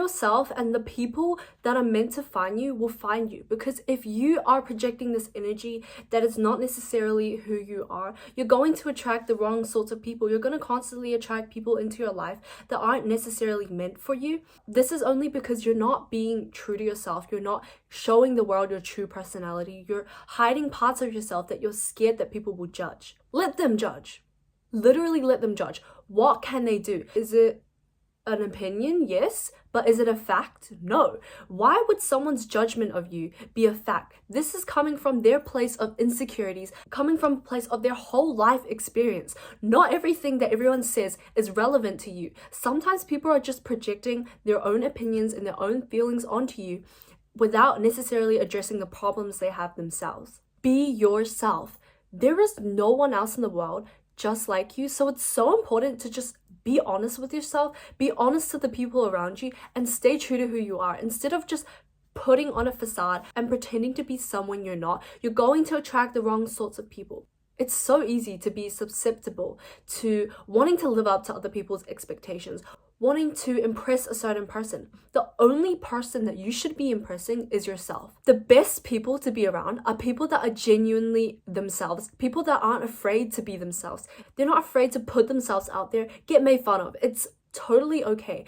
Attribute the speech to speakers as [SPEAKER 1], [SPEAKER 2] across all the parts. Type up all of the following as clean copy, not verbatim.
[SPEAKER 1] yourself, and the people that are meant to find you will find you. Because if you are projecting this energy that is not necessarily who you are, you're going to attract the wrong sorts of people. You're going to constantly attract people into your life that aren't necessarily meant for you. This is only because you're not being true to yourself. You're not showing the world your true personality. You're hiding parts of yourself that you're scared that people will judge. Let them judge. Literally let them judge. What can they do? Is it an opinion? Yes. But is it a fact? No. Why would someone's judgment of you be a fact? This is coming from their place of insecurities, coming from a place of their whole life experience. Not everything that everyone says is relevant to you. Sometimes people are just projecting their own opinions and their own feelings onto you without necessarily addressing the problems they have themselves. Be yourself. There is no one else in the world just like you, so it's so important to just be honest with yourself, be honest to the people around you, and stay true to who you are. Instead of just putting on a facade and pretending to be someone you're not, you're going to attract the wrong sorts of people. It's so easy to be susceptible to wanting to live up to other people's expectations, wanting to impress a certain person. The only person that you should be impressing is yourself. The best people to be around are people that are genuinely themselves, people that aren't afraid to be themselves. They're not afraid to put themselves out there, get made fun of. It's totally okay.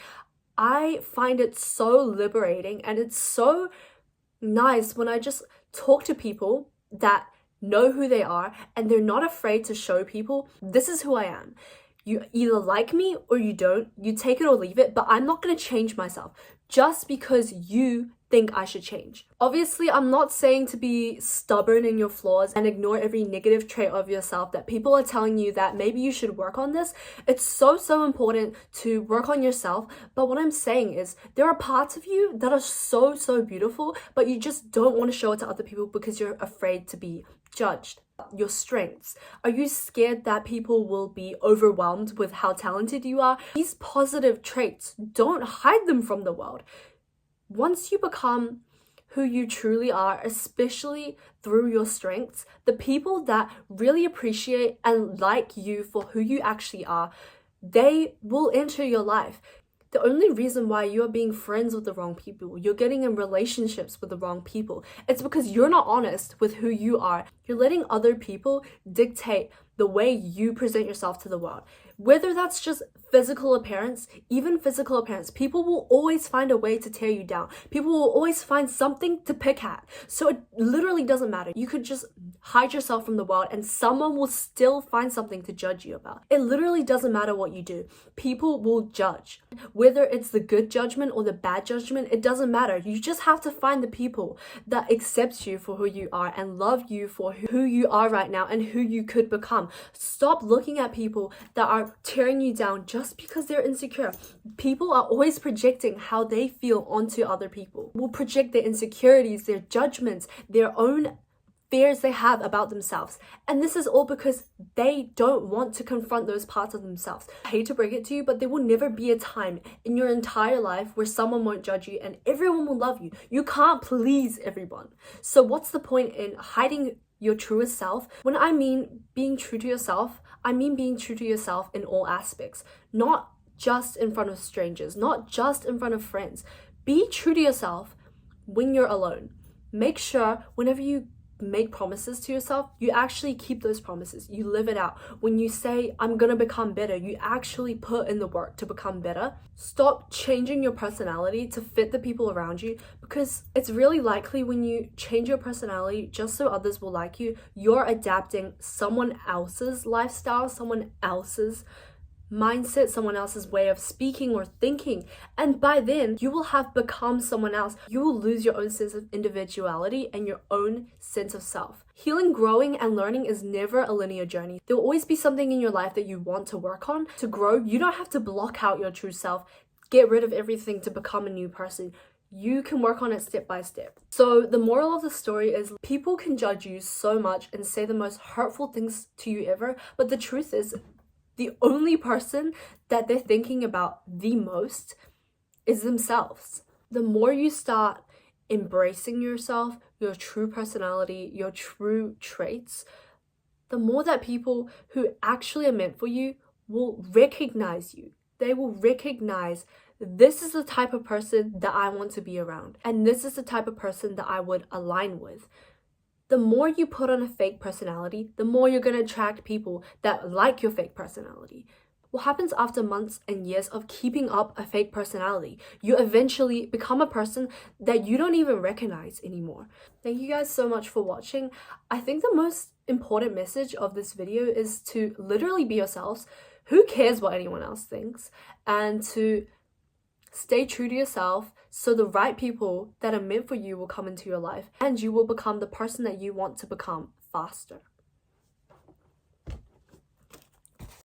[SPEAKER 1] I find it so liberating, and it's so nice when I just talk to people that know who they are and they're not afraid to show people, this is who I am. You either like me or you don't. You take it or leave it, but I'm not going to change myself just because you think I should change. Obviously, I'm not saying to be stubborn in your flaws and ignore every negative trait of yourself that people are telling you that maybe you should work on this. It's so important to work on yourself. But what I'm saying is there are parts of you that are so beautiful, but you just don't want to show it to other people because you're afraid to be judged. Your strengths. Are you scared that people will be overwhelmed with how talented you are? These positive traits, don't hide them from the world. Once you become who you truly are, especially through your strengths, the people that really appreciate and like you for who you actually are, they will enter your life. The only reason why you're being friends with the wrong people, you're getting in relationships with the wrong people, it's because you're not honest with who you are. You're letting other people dictate the way you present yourself to the world. Whether that's just physical appearance, even physical appearance, people will always find a way to tear you down. People will always find something to pick at. So it literally doesn't matter. You could just hide yourself from the world and someone will still find something to judge you about. It literally doesn't matter what you do. People will judge. Whether it's the good judgment or the bad judgment, it doesn't matter. You just have to find the people that accept you for who you are and love you for who you are right now and who you could become. Stop looking at people that are tearing you down just because they're insecure. People are always projecting how they feel onto other people. Will project their insecurities, their judgments, their own fears they have about themselves. And this is all because they don't want to confront those parts of themselves. I hate to break it to you, but there will never be a time in your entire life where someone won't judge you and everyone will love you. You can't please everyone. So what's the point in hiding your truest self? When I mean being true to yourself, I mean being true to yourself in all aspects, not just in front of strangers, not just in front of friends. Be true to yourself when you're alone. Make sure whenever you make promises to yourself, you actually keep those promises. You live it out. When you say, I'm gonna become better, you actually put in the work to become better. Stop changing your personality to fit the people around you, because it's really likely when you change your personality just so others will like you, you're adapting someone else's lifestyle, someone else's mindset, someone else's way of speaking or thinking, and by then you will have become someone else. You will lose your own sense of individuality and your own sense of self. Healing, growing, and learning is never a linear journey. There will always be something in your life that you want to work on. To grow, you don't have to block out your true self, get rid of everything to become a new person. You can work on it step by step. So the moral of the story is people can judge you so much and say the most hurtful things to you ever, but the truth is the only person that they're thinking about the most is themselves. The more you start embracing yourself, your true personality, your true traits, the more that people who actually are meant for you will recognize you. They will recognize this is the type of person that I want to be around, and this is the type of person that I would align with. The more you put on a fake personality, the more you're going to attract people that like your fake personality. What happens after months and years of keeping up a fake personality? You eventually become a person that you don't even recognize anymore. Thank you guys so much for watching. I think the most important message of this video is to literally be yourselves. Who cares what anyone else thinks? And to stay true to yourself, so the right people that are meant for you will come into your life and you will become the person that you want to become faster.